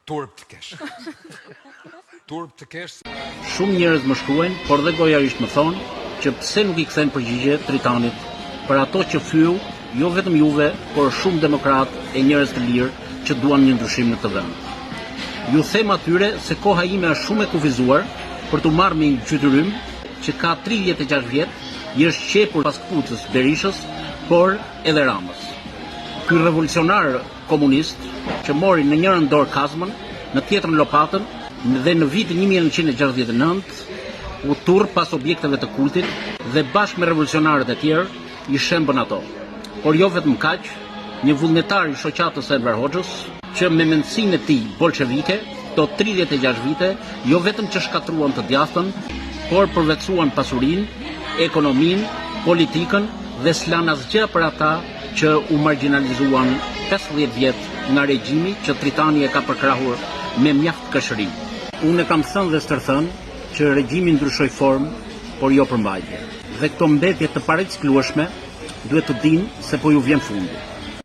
Turp të kesh. Turp të kesh. Shumë njerëz më shkruajnë, por dhe gojarisht më thonë që pse nuk i kthen përgjigje Tritanit për ato që fyu jo vetëm juve, por shumë demokrat e njerëz të lirë që duan një ndryshim në të vend. Ju them atyre se koha ime është shumë e kufizuar për të marrë me një gjytyrym që ka 36 vjet, i është qepur pas Kpucës, Berishës, por edhe Ramës. Ky revolucionar komunist që mori në njërën dorë kazmën, në tjetrën lopatën dhe në vitin 1969 u turr pas objekteve të kultit dhe bashkë me revolucionarët e tjerë i shembën ato. Por jo vetëm kaq, një vullnetar i shoqatës Enver Hoxhës, që me mendësinë e tij bolshevike, do 36 vite, jo vetëm që shkatruan të djathtën, por përvetësuan pasurinë, ekonominë, politikën dhe s'lan asgjë për ata që u marginalizuan 50 vjet nga regjimi që Tritani e ka përkrahur me mjaft këshëri. Unë e kam thënë dhe stërthënë që regjimi ndryshoi formë, por jo përmbajtje. Dhe këto mbetje të pariciklueshme duhet të dinë se po ju vjen fundi.